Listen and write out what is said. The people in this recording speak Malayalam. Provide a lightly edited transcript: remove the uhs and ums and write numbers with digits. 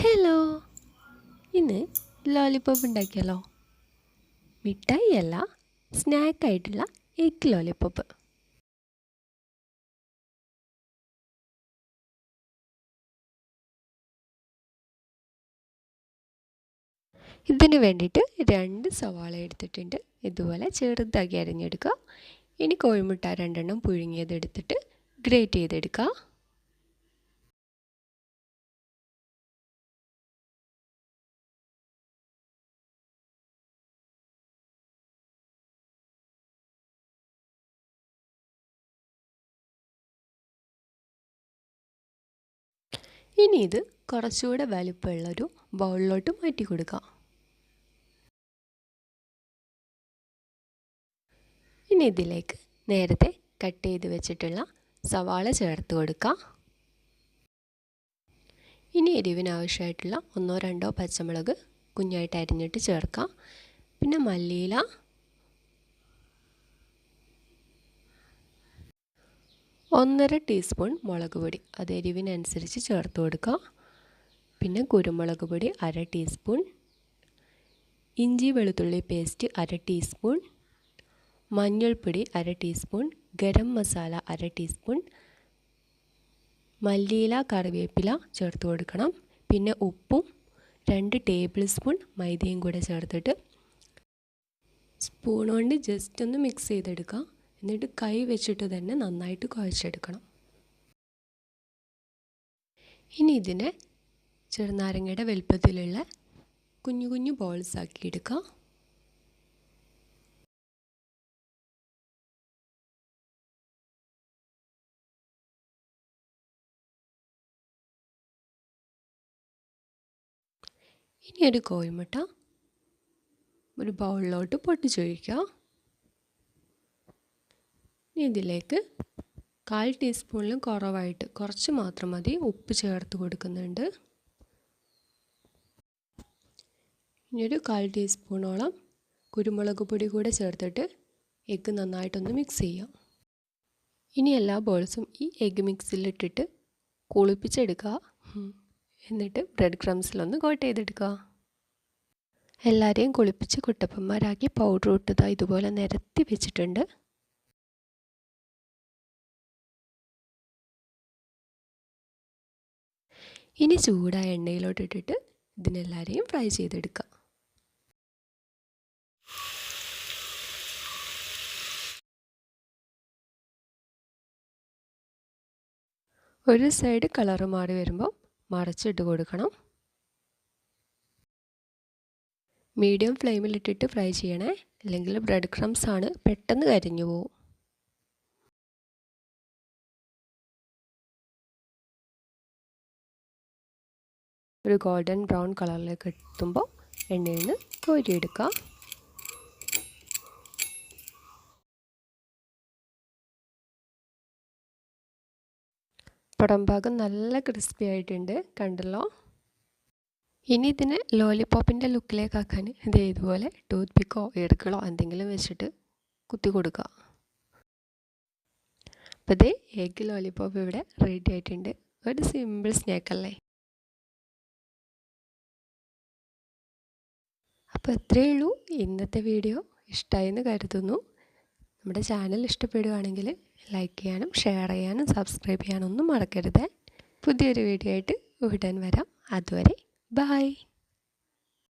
ഹലോ, ഇന്ന് ലോലിപോപ്പ് ഉണ്ടാക്കിയാലോ? മിഠായി അല്ല, സ്നാക്കായിട്ടുള്ള എഗ് ലോലിപോപ്പ്. ഇതിന് വേണ്ടിയിട്ട് 2 സവാള എടുത്തിട്ടുണ്ട്. ഇതുപോലെ ചെറുതാക്കി അരിഞ്ഞെടുക്കുക. ഇനി കോഴിമുട്ട 2 പുഴുങ്ങിയത് എടുത്തിട്ട് ഗ്രേറ്റ് ചെയ്തെടുക്കുക. ഇനി ഇത് കുറച്ചുകൂടെ വലുപ്പമുള്ളൊരു ബൗളിലോട്ട് മാറ്റി കൊടുക്കാം. ഇനി ഇതിലേക്ക് നേരത്തെ കട്ട് ചെയ്ത് വെച്ചിട്ടുള്ള സവാള ചേർത്ത് കൊടുക്കാം. ഇനി എരിവിനാവശ്യമായിട്ടുള്ള 1-2 പച്ചമുളക് കുഞ്ഞായിട്ട് അരിഞ്ഞിട്ട് ചേർക്കാം. പിന്നെ മല്ലിയില, 1.5 ടീസ്പൂൺ മുളക് പൊടി, അത് എരിവിനനുസരിച്ച് ചേർത്ത് കൊടുക്കുക. പിന്നെ കുരുമുളക് പൊടി 1/2 ടീസ്പൂൺ, ഇഞ്ചി വെളുത്തുള്ളി പേസ്റ്റ് 1/2 ടീസ്പൂൺ, മഞ്ഞൾപ്പൊടി 1/2 ടീസ്പൂൺ, ഗരം മസാല 1/2 ടീസ്പൂൺ, മല്ലിയില കറിവേപ്പില ചേർത്ത് കൊടുക്കണം. പിന്നെ ഉപ്പും 2 ടേബിൾ സ്പൂൺ മൈദയും കൂടെ ചേർത്തിട്ട് സ്പൂൺ കൊണ്ട് ജസ്റ്റ് ഒന്ന് മിക്സ് ചെയ്തെടുക്കുക. എന്നിട്ട് കൈ വെച്ചിട്ട് തന്നെ നന്നായിട്ട് കുഴച്ചെടുക്കണം. ഇനി ഇതിനെ ചെറുനാരങ്ങയുടെ വലുപ്പത്തിലുള്ള കുഞ്ഞു കുഞ്ഞു ബോൾസ് ആക്കി എടുക്കുക. ഇനി ഒരു കോഴിമുട്ട ഒരു ബൗളിലോട്ട് പൊട്ടിച്ചൊഴിക്കുക. ഇനി ഇതിലേക്ക് 1/4 ടീസ്പൂണിലും കുറവായിട്ട് കുറച്ച് മാത്രം മതി ഉപ്പ് ചേർത്ത് കൊടുക്കുന്നുണ്ട്. ഇനി ഒരു 1/4 ടീസ്പൂണോളം കുരുമുളക് പൊടി കൂടെ ചേർത്തിട്ട് എഗ്ഗ് നന്നായിട്ടൊന്ന് മിക്സ് ചെയ്യാം. ഇനി എല്ലാ ബോൾസും ഈ എഗ്ഗ് മിക്സിലിട്ടിട്ട് കുളിപ്പിച്ചെടുക്കുക. എന്നിട്ട് ബ്രെഡ് ക്രംസിലൊന്ന് കോട്ട് ചെയ്തെടുക്കുക. എല്ലാവരെയും കുളിപ്പിച്ച് കുട്ടപ്പന്മാരാക്കി പൗഡർ ഇട്ടതാ ഇതുപോലെ നിരത്തി വെച്ചിട്ടുണ്ട്. ഇനി ചൂടായ എണ്ണയിലോട്ട് ഇട്ടിട്ട് ഇതിനെല്ലാവരെയും ഫ്രൈ ചെയ്തെടുക്കുക. ഒരു സൈഡ് കളറ് മാറി വരുമ്പോൾ മറിച്ചിട്ട് കൊടുക്കണം. മീഡിയം ഫ്ലെയിമിലിട്ടിട്ട് ഫ്രൈ ചെയ്യണേ, അല്ലെങ്കിൽ ബ്രെഡ് ക്രംസ് ആണ് പെട്ടെന്ന് കരിഞ്ഞു പോകും. ഒരു ഗോൾഡൻ ബ്രൗൺ കളറിലേക്ക് എത്തുമ്പോൾ എണ്ണയിൽ നിന്ന് കോരിയെടുക്കുക. പുറം ഭാഗം നല്ല ക്രിസ്പി ആയിട്ടുണ്ട്, കണ്ടല്ലോ. ഇനി ഇതിനെ ലോലിപോപ്പിൻ്റെ ലുക്കിലേക്കാക്കാൻ ഇതുപോലെ ടൂത്ത് പിക്കോ ഈർക്കിളോ എന്തെങ്കിലും വെച്ചിട്ട് കുത്തി കൊടുക്കുക. അപ്പോൾ ഇതേ എഗ് ലോലിപോപ്പ് ഇവിടെ റെഡി ആയിട്ടുണ്ട്. ഒരു സിമ്പിൾ സ്നാക്കല്ലേ. അപ്പോൾ ഇത്രയേ ഉള്ളൂ ഇന്നത്തെ വീഡിയോ. ഇഷ്ടമായെന്ന് കരുതുന്നു. നമ്മുടെ ചാനൽ ഇഷ്ടപ്പെടുകയാണെങ്കിൽ ലൈക്ക് ചെയ്യാനും ഷെയർ ചെയ്യാനും സബ്സ്ക്രൈബ് ചെയ്യാനൊന്നും മറക്കരുത്. പുതിയൊരു വീഡിയോ ആയിട്ട് ഉടൻ വരാം. അതുവരെ ബൈ.